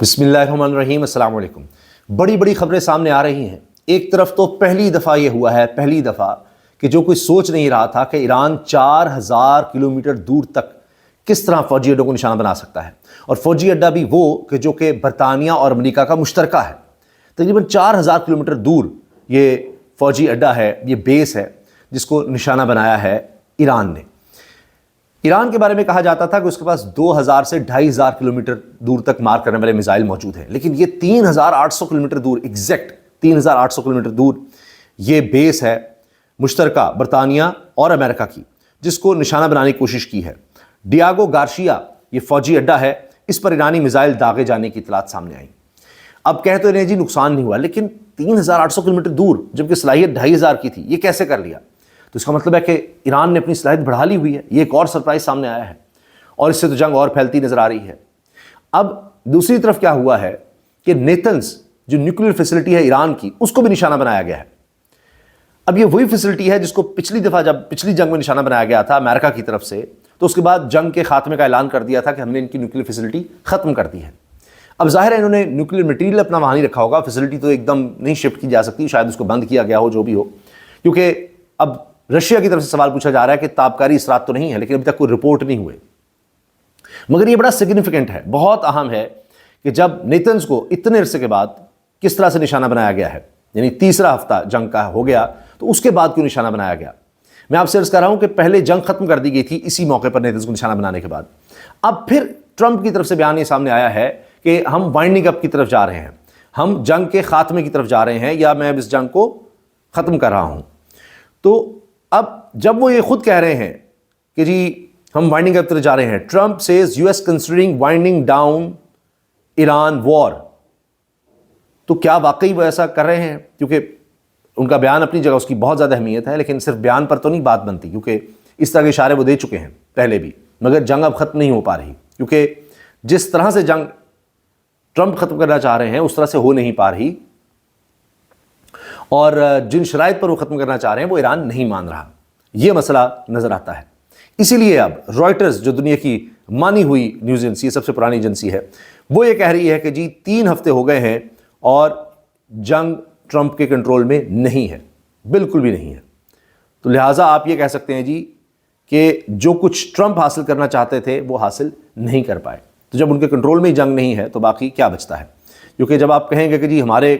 بسم اللہ الرحمن الرحیم۔ السلام علیکم۔ بڑی خبریں سامنے آ رہی ہیں۔ ایک طرف تو پہلی دفعہ یہ ہوا ہے کہ جو کوئی سوچ نہیں رہا تھا کہ ایران 4000 کلومیٹر دور تک کس طرح فوجی اڈوں کو نشانہ بنا سکتا ہے، اور فوجی اڈا بھی وہ کہ جو کہ برطانیہ اور امریکہ کا مشترکہ ہے۔ تقریباً 4000 کلومیٹر دور یہ فوجی اڈا ہے، یہ بیس ہے جس کو نشانہ بنایا ہے ایران نے۔ ایران کے بارے میں کہا جاتا تھا کہ اس کے پاس 2000 سے 2500 کلومیٹر دور تک مار کرنے والے میزائل موجود ہیں، لیکن یہ 3800 کلومیٹر دور، ایگزیکٹ 3800 کلومیٹر دور یہ بیس ہے مشترکہ برطانیہ اور امریکہ کی، جس کو نشانہ بنانے کی کوشش کی ہے۔ ڈیاگو گارشیا یہ فوجی اڈا ہے، اس پر ایرانی میزائل داغے جانے کی اطلاعات سامنے آئیں۔ اب کہتے ہیں جی نقصان نہیں ہوا، لیکن 3800 کلومیٹر دور جبکہ صلاحیت 2500 کی تھی، یہ کیسے کر لیا؟ تو اس کا مطلب ہے کہ ایران نے اپنی صلاحیت بڑھا لی ہوئی ہے۔ یہ ایک اور سرپرائز سامنے آیا ہے، اور اس سے تو جنگ اور پھیلتی نظر آ رہی ہے۔ اب دوسری طرف کیا ہوا ہے کہ نیتنز جو نیوکلیئر فیسلٹی ہے ایران کی، اس کو بھی نشانہ بنایا گیا ہے۔ اب یہ وہی فیسلٹی ہے جس کو پچھلی دفعہ جب پچھلی جنگ میں نشانہ بنایا گیا تھا امریکہ کی طرف سے، تو اس کے بعد جنگ کے خاتمے کا اعلان کر دیا تھا کہ ہم نے ان کی نیوکلیئر فیسلٹی ختم کر دی ہے۔ اب ظاہر ہے انہوں نے نیوکلیئر مٹیریل اپنا وہاں نہیں رکھا ہوگا، فیسلٹی تو ایک دم نہیں شفٹ کی جا سکتی، شاید اس کو بند کیا گیا ہو، جو بھی ہو، کیونکہ اب رشیا کی طرف سے سوال پوچھا جا رہا ہے کہ تابکاری اثرات تو نہیں ہے، لیکن ابھی تک کوئی رپورٹ نہیں ہوئے۔ مگر یہ بڑا سگنیفیکنٹ ہے، بہت اہم ہے کہ جب نیتنز کو اتنے عرصے کے بعد کس طرح سے نشانہ بنایا گیا ہے، یعنی تیسرا ہفتہ جنگ کا ہو گیا تو اس کے بعد کیوں نشانہ بنایا گیا۔ میں آپ سے عرض کر رہا ہوں کہ پہلے جنگ ختم کر دی گئی تھی اسی موقع پر نیتنز کو نشانہ بنانے کے بعد۔ اب پھر ٹرمپ کی طرف سے بیان یہ سامنے آیا ہے کہ ہم وائنڈنگ اپ کی طرف جا رہے ہیں، ہم جنگ کے خاتمے کی طرف جا رہے ہیں، یا میں اس جنگ کو ختم کر رہا ہوں۔ تو اب جب وہ یہ خود کہہ رہے ہیں کہ جی ہم وائنڈنگ اپ کی طرف جا رہے ہیں، Trump says U S considering winding down Iran war, تو کیا واقعی وہ ایسا کر رہے ہیں؟ کیونکہ ان کا بیان اپنی جگہ اس کی بہت زیادہ اہمیت ہے، لیکن صرف بیان پر تو نہیں بات بنتی، کیونکہ اس طرح کے اشارے وہ دے چکے ہیں پہلے بھی، مگر جنگ اب ختم نہیں ہو پا رہی، کیونکہ جس طرح سے جنگ ٹرمپ ختم کرنا چاہ رہے ہیں اس طرح سے ہو نہیں پا رہی، اور جن شرائط پر وہ ختم کرنا چاہ رہے ہیں وہ ایران نہیں مان رہا۔ یہ مسئلہ نظر آتا ہے۔ اسی لیے اب رائٹرز جو دنیا کی مانی ہوئی نیوز ایجنسی، سب سے پرانی ایجنسی ہے، وہ یہ کہہ رہی ہے کہ جی 3 ہفتے ہو گئے ہیں اور جنگ ٹرمپ کے کنٹرول میں نہیں ہے، بالکل بھی نہیں ہے۔ تو لہٰذا آپ یہ کہہ سکتے ہیں جی کہ جو کچھ ٹرمپ حاصل کرنا چاہتے تھے وہ حاصل نہیں کر پائے۔ تو جب ان کے کنٹرول میں ہی جنگ نہیں ہے تو باقی کیا بچتا ہے؟ کیونکہ جب آپ کہیں گے کہ جی ہمارے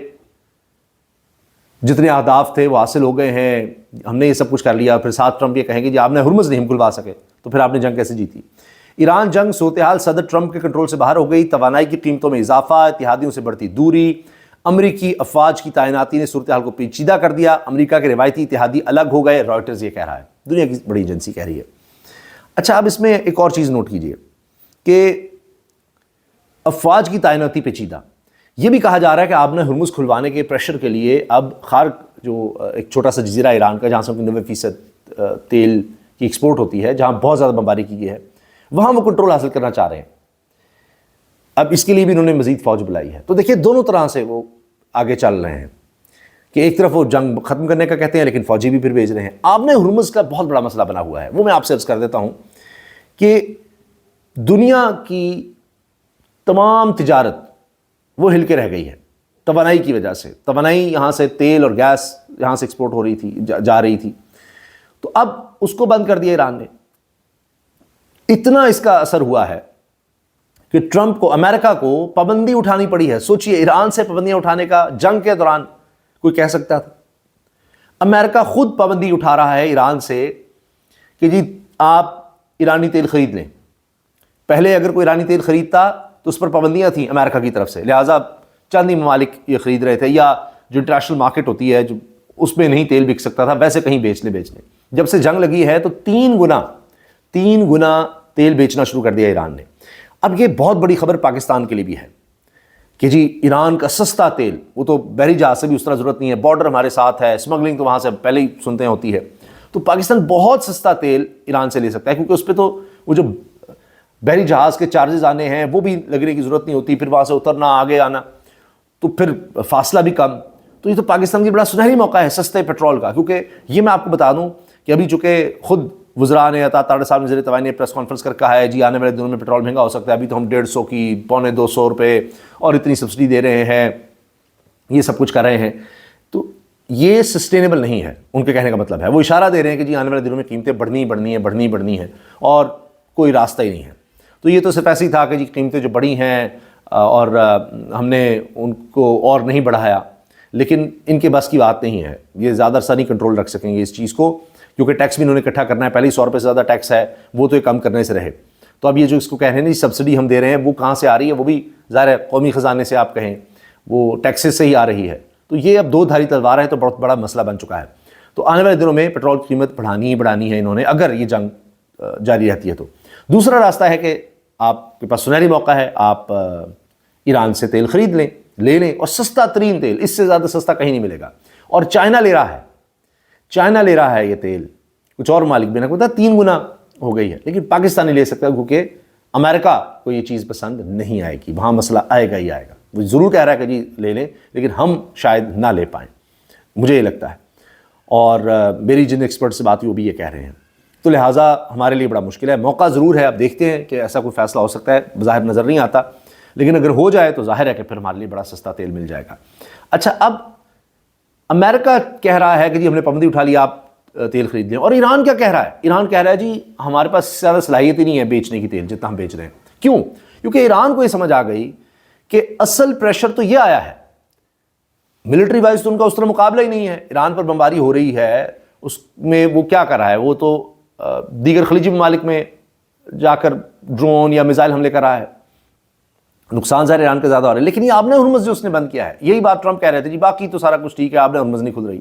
جتنے اہداف تھے وہ حاصل ہو گئے ہیں، ہم نے یہ سب کچھ کر لیا، پھر ساتھ ٹرمپ یہ کہیں گے جی آپ نے ہرمز نہیں ہم کھلوا سکے، تو پھر آپ نے جنگ کیسے جیتی؟ ایران جنگ صورتحال صدر ٹرمپ کے کنٹرول سے باہر ہو گئی، توانائی کی قیمتوں میں اضافہ، اتحادیوں سے بڑھتی دوری، امریکی افواج کی تعیناتی نے صورتحال کو پیچیدہ کر دیا، امریکہ کے روایتی اتحادی الگ ہو گئے، رائٹرز یہ کہہ رہا ہے، دنیا کی بڑی ایجنسی کہہ رہی ہے۔ اچھا، اب اس میں ایک اور چیز نوٹ کیجئے کہ افواج کی تعیناتی پیچیدہ، یہ بھی کہا جا رہا ہے کہ آپ نے ہرمز کھلوانے کے پریشر کے لیے اب خارق جو ایک چھوٹا سا جزیرہ ایران کا جہاں سے 90% تیل کی ایکسپورٹ ہوتی ہے، جہاں بہت زیادہ بمباری کی گئی ہے، وہاں وہ کنٹرول حاصل کرنا چاہ رہے ہیں۔ اب اس کے لیے بھی انہوں نے مزید فوج بلائی ہے۔ تو دیکھیے دونوں طرح سے وہ آگے چل رہے ہیں کہ ایک طرف وہ جنگ ختم کرنے کا کہتے ہیں لیکن فوجی بھی پھر بھیج رہے ہیں۔ آپ نے ہرمز کا بہت بڑا مسئلہ بنا ہوا ہے، وہ میں آپ سے عرض کر دیتا ہوں کہ دنیا کی تمام تجارت وہ ہل کے رہ گئی ہے توانائی کی وجہ سے۔ توانائی یہاں سے تیل اور گیس یہاں سے ایکسپورٹ ہو رہی تھی، جا رہی تھی، تو اب اس کو بند کر دیا ایران نے۔ اتنا اس کا اثر ہوا ہے کہ ٹرمپ کو، امریکہ کو پابندی اٹھانی پڑی ہے۔ سوچئے ایران سے پابندیاں اٹھانے کا جنگ کے دوران کوئی کہہ سکتا تھا؟ امریکہ خود پابندی اٹھا رہا ہے ایران سے کہ جی آپ ایرانی تیل خرید لیں۔ پہلے اگر کوئی ایرانی تیل خریدتا تو اس پر پابندیاں تھیں امریکہ کی طرف سے، لہٰذا چند ہی ممالک یہ خرید رہے تھے، یا جو انٹرنیشنل مارکیٹ ہوتی ہے جو اس میں نہیں تیل بک سکتا تھا، ویسے کہیں بیچ لیں۔ جب سے جنگ لگی ہے تو 3 گنا تیل بیچنا شروع کر دیا ایران نے۔ اب یہ بہت بڑی خبر پاکستان کے لیے بھی ہے کہ جی ایران کا سستا تیل، وہ تو بحری جہاز سے بھی اس طرح ضرورت نہیں ہے، بارڈر ہمارے ساتھ ہے، اسمگلنگ تو وہاں سے پہلے ہی سنتے ہیں ہوتی ہے، تو پاکستان بہت سستا تیل ایران سے لے سکتا ہے، کیونکہ اس پہ تو وہ جو بحری جہاز کے چارجز آنے ہیں وہ بھی لگنے کی ضرورت نہیں ہوتی، پھر وہاں سے اترنا، آگے آنا، تو پھر فاصلہ بھی کم۔ تو یہ تو پاکستان کی بڑا سنہری موقع ہے سستے پیٹرول کا، کیونکہ یہ میں آپ کو بتا دوں کہ ابھی چونکہ خود وزراء نے عطا تاڑ صاحب نے وزیر توانائی نے پریس کانفرنس کر کہا ہے جی آنے والے دنوں میں پیٹرول مہنگا ہو سکتا ہے، ابھی تو ہم 150 کی 125 روپے اور اتنی سبسڈی دے رہے ہیں، یہ سب کچھ کر رہے ہیں، تو یہ سسٹینیبل نہیں ہے ان کے کہنے کا مطلب ہے۔ وہ اشارہ دے رہے ہیں کہ جی آنے والے دنوں میں قیمتیں بڑھنی ہیں اور کوئی راستہ ہی نہیں ہے۔ تو یہ تو صرف ایسے ہی تھا کہ جی قیمتیں جو بڑھی ہیں اور ہم نے ان کو اور نہیں بڑھایا، لیکن ان کے بس کی بات نہیں ہے، یہ زیادہ عرصہ نہیں کنٹرول رکھ سکیں گے اس چیز کو، کیونکہ ٹیکس بھی انہوں نے اکٹھا کرنا ہے، پہلے ہی 100 روپے سے زیادہ ٹیکس ہے، وہ تو یہ کم کرنے سے رہے۔ تو اب یہ جو اس کو کہہ رہے ہیں جی سبسڈی ہم دے رہے ہیں، وہ کہاں سے آ رہی ہے؟ وہ بھی ظاہر ہے قومی خزانے سے آپ کہیں، وہ ٹیکسز سے ہی آ رہی ہے۔ تو یہ اب دو دھاری تلوار ہے، تو بہت بڑا مسئلہ بن چکا ہے۔ تو آنے والے دنوں میں پیٹرول کی قیمت بڑھانی ہے انہوں نے، اگر یہ جنگ جاری رہتی ہے تو۔ دوسرا راستہ ہے کہ آپ کے پاس سنہری موقع ہے، آپ ایران سے تیل خرید لے لیں، اور سستا ترین تیل، اس سے زیادہ سستا کہیں نہیں ملے گا۔ اور چائنا لے رہا ہے یہ تیل، کچھ اور ممالک بھی نہ کوئی 3 گنا ہو گئی ہے، لیکن پاکستان نہیں لے سکتا کیونکہ امریکہ کو یہ چیز پسند نہیں آئے گی، وہاں مسئلہ آئے گا ہی آئے گا۔ وہ ضرور کہہ رہا ہے کہ جی لے لیں، لیکن ہم شاید نہ لے پائیں، مجھے یہ لگتا ہے، اور میری جن ایکسپرٹ سے بات ہوئی وہ بھی یہ کہہ رہے ہیں۔ تو لہٰذا ہمارے لیے بڑا مشکل ہے، موقع ضرور ہے، اب دیکھتے ہیں کہ ایسا کوئی فیصلہ ہو سکتا ہے، بظاہر نظر نہیں آتا، لیکن اگر ہو جائے تو ظاہر ہے کہ پھر ہمارے لیے بڑا سستا تیل مل جائے گا۔ اچھا، اب امریکہ کہہ رہا ہے کہ جی ہم نے پابندی اٹھا لی، آپ تیل خرید لیں، اور ایران کیا کہہ رہا ہے؟ ایران کہہ رہا ہے جی ہمارے پاس زیادہ صلاحیت ہی نہیں ہے بیچنے کی تیل جتنا ہم بیچ رہے ہیں۔ کیوں؟ کیونکہ ایران کو یہ سمجھ آ گئی کہ اصل پریشر تو یہ آیا ہے، ملٹری وائز تو ان کا اس طرح مقابلہ ہی نہیں ہے، ایران پر بمباری ہو رہی ہے، اس میں وہ کیا کر رہا ہے؟ وہ تو دیگر خلیجی ممالک میں جا کر ڈرون یا میزائل حملے کر رہا ہے، نقصان ظاہر ایران کا زیادہ ہو رہا ہے۔ لیکن یہ آبِ ہرمز جو اس نے بند کیا ہے، یہی بات ٹرمپ کہہ رہے تھے جی باقی تو سارا کچھ ٹھیک ہے، آبِ ہرمز نہیں کھل رہی۔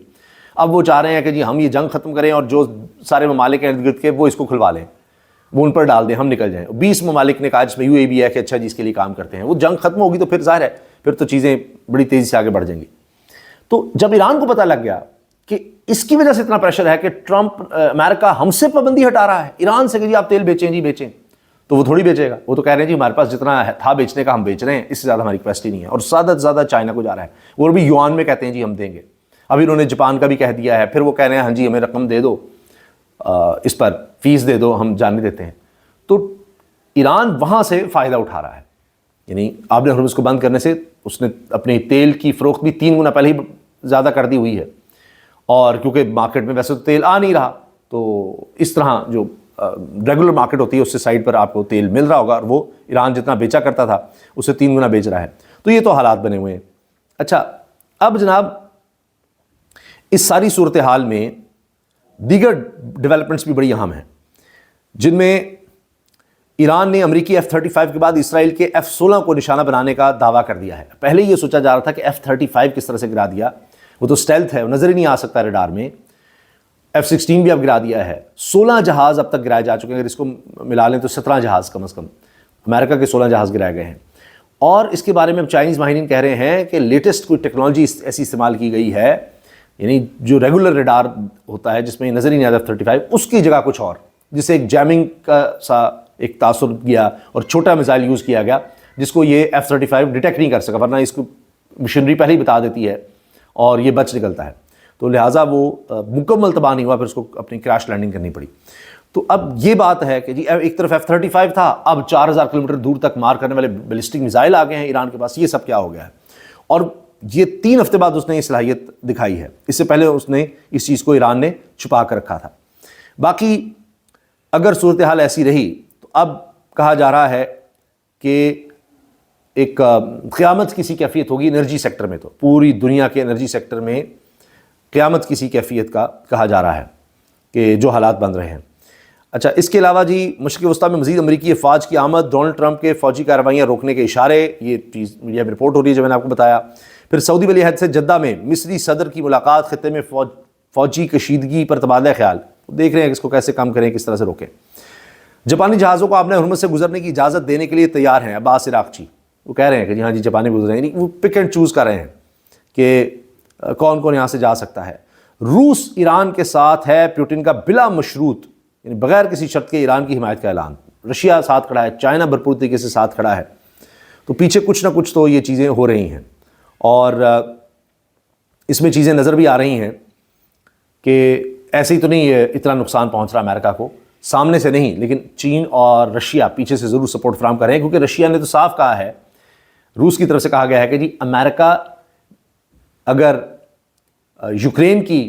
اب وہ چاہ رہے ہیں کہ جی ہم یہ جنگ ختم کریں اور جو سارے ممالک ہیں ارد گرد کے وہ اس کو کھلوا لیں، وہ ان پر ڈال دیں، ہم نکل جائیں۔ 20 ممالک نے کہا، جس میں UAE بھی ہے، کہ اچھا جی اس کے لیے کام کرتے ہیں۔ وہ جنگ ختم ہوگی تو پھر ظاہر ہے پھر تو چیزیں بڑی تیزی سے آگے بڑھ جائیں گی۔ تو جب ایران کو پتہ لگ گیا کہ اس کی وجہ سے اتنا پریشر ہے کہ ٹرمپ امریکہ ہم سے پابندی ہٹا رہا ہے ایران سے کہ جی آپ تیل بیچیں، تو وہ تھوڑی بیچے گا، وہ تو کہہ رہے ہیں جی ہمارے پاس جتنا تھا بیچنے کا ہم بیچ رہے ہیں، اس سے زیادہ ہماری کیپیسٹی نہیں ہے، اور زیادہ سے زیادہ چائنا کو جا رہا ہے، وہ بھی یوان میں کہتے ہیں جی ہم دیں گے۔ ابھی انہوں نے جاپان کا بھی کہہ دیا ہے، پھر وہ کہہ رہے ہیں ہاں جی ہمیں رقم دے دو، اس پر فیس دے دو، ہم جاننے دیتے ہیں۔ تو ایران وہاں سے فائدہ اٹھا رہا ہے، یعنی آبِ ہرمز کو بند کرنے سے اس نے اپنی تیل کی فروخت بھی 3 گنا پہلے ہی زیادہ کر دی ہوئی ہے، اور کیونکہ مارکیٹ میں ویسے تو تیل آ نہیں رہا، تو اس طرح جو ریگولر مارکیٹ ہوتی ہے اس سے سائڈ پر آپ کو تیل مل رہا ہوگا، اور وہ ایران جتنا بیچا کرتا تھا اس سے 3 گنا بیچ رہا ہے۔ تو یہ تو حالات بنے ہوئے ہیں۔ اچھا، اب جناب اس ساری صورتحال میں دیگر ڈیولپمنٹس بھی بڑی اہم ہیں، جن میں ایران نے امریکی F-35 کے بعد اسرائیل کے F-16 کو نشانہ بنانے کا دعویٰ کر دیا ہے۔ پہلے یہ سوچا جا رہا تھا کہ F-35 کس طرح سے گرا دیا، وہ تو اسٹیلتھ ہے، وہ نظر ہی نہیں آ سکتا ریڈار میں۔ F-16 بھی اب گرا دیا ہے، 16 جہاز اب تک گرائے جا چکے ہیں، اگر اس کو ملا لیں تو 17 جہاز کم از کم، امریکہ کے 16 جہاز گرائے گئے ہیں۔ اور اس کے بارے میں اب چائنیز ماہرین کہہ رہے ہیں کہ لیٹسٹ کوئی ٹیکنالوجی ایسی استعمال کی گئی ہے، یعنی جو ریگولر ریڈار ہوتا ہے جس میں نظر ہی نہیں آتا F-35، اس کی جگہ کچھ اور، جسے ایک جیمنگ کا سا ایک تاثر گیا اور چھوٹا میزائل یوز کیا گیا جس کو یہ F-35 ڈیٹیکٹ نہیں کر سکا، ورنہ اس کو مشینری پہلے ہی بتا دیتی ہے اور یہ بچ نکلتا ہے۔ تو لہٰذا وہ مکمل تباہ نہیں ہوا، پھر اس کو اپنی کریش لینڈنگ کرنی پڑی۔ تو اب یہ بات ہے کہ جی ایک طرف F-35 تھا، اب 4000 کلومیٹر دور تک مار کرنے والے بیلسٹک میزائل آ گئے ہیں ایران کے پاس، یہ سب کیا ہو گیا ہے؟ اور یہ 3 ہفتے بعد اس نے یہ صلاحیت دکھائی ہے، اس سے پہلے اس نے اس چیز کو ایران نے چھپا کر رکھا تھا۔ باقی اگر صورتحال ایسی رہی تو اب کہا جا رہا ہے کہ ایک قیامت کسی کیفیت ہوگی انرجی سیکٹر میں، تو پوری دنیا کے انرجی سیکٹر میں قیامت کسی کیفیت کا کہا جا رہا ہے کہ جو حالات بن رہے ہیں۔ اچھا، اس کے علاوہ جی مشرق وسطیٰ میں مزید امریکی افواج کی آمد، ڈونلڈ ٹرمپ کے فوجی کارروائیاں روکنے کے اشارے، یہ چیز میڈیا میں رپورٹ ہو رہی ہے جو میں نے آپ کو بتایا۔ پھر سعودی ولی عہد سے جدہ میں مصری صدر کی ملاقات، خطے میں فوجی کشیدگی پر تبادلہ خیال، دیکھ رہے ہیں کہ اس کو کیسے کم کریں، کس طرح سے روکیں۔ جاپانی جہازوں کو آبِ ہرمز سے گزرنے کی اجازت دینے کے لیے تیار ہیں عباس عراقچی، وہ کہہ رہے ہیں کہ جی ہاں جی جاپانی گزرے، یعنی وہ پک اینڈ چوز کر رہے ہیں کہ کون کون یہاں سے جا سکتا ہے۔ روس ایران کے ساتھ ہے، پیوٹن کا بلا مشروط یعنی بغیر کسی شرط کے ایران کی حمایت کا اعلان، رشیا ساتھ کھڑا ہے، چائنا بھرپور طریقے سے ساتھ کھڑا ہے۔ تو پیچھے کچھ نہ کچھ تو یہ چیزیں ہو رہی ہیں، اور اس میں چیزیں نظر بھی آ رہی ہیں کہ ایسے ہی تو نہیں اتنا نقصان پہنچ رہا امریکہ کو، سامنے سے نہیں لیکن چین اور رشیا پیچھے سے ضرور سپورٹ فراہم کریں، کیونکہ رشیا نے تو صاف کہا ہے، روس کی طرف سے کہا گیا ہے کہ جی امریکہ اگر یوکرین کی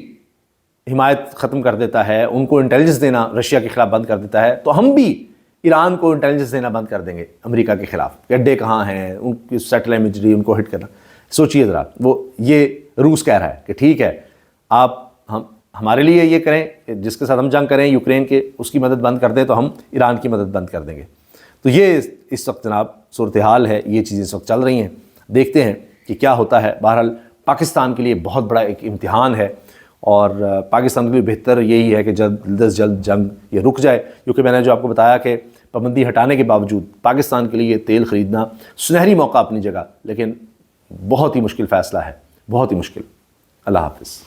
حمایت ختم کر دیتا ہے، ان کو انٹیلیجنس دینا رشیا کے خلاف بند کر دیتا ہے، تو ہم بھی ایران کو انٹیلیجنس دینا بند کر دیں گے امریکہ کے خلاف، کہ اڈے کہاں ہیں، ان کی سیٹلائٹ امیجری، ان کو ہٹ کرنا۔ سوچئے ذرا، وہ یہ روس کہہ رہا ہے کہ ٹھیک ہے آپ ہمارے لیے یہ کریں، جس کے ساتھ ہم جنگ کریں یوکرین کے، اس کی مدد بند کر دیں تو ہم ایران کی مدد بند کر دیں گے۔ تو یہ اس وقت جناب صورتحال ہے، یہ چیزیں اس وقت چل رہی ہیں، دیکھتے ہیں کہ کیا ہوتا ہے۔ بہرحال پاکستان کے لیے بہت بڑا ایک امتحان ہے، اور پاکستان کے لیے بہتر یہی ہے کہ جلد از جلد جنگ یہ رک جائے، کیونکہ میں نے جو آپ کو بتایا کہ پابندی ہٹانے کے باوجود پاکستان کے لیے تیل خریدنا سنہری موقع اپنی جگہ، لیکن بہت ہی مشکل فیصلہ ہے، بہت ہی مشکل۔ اللہ حافظ۔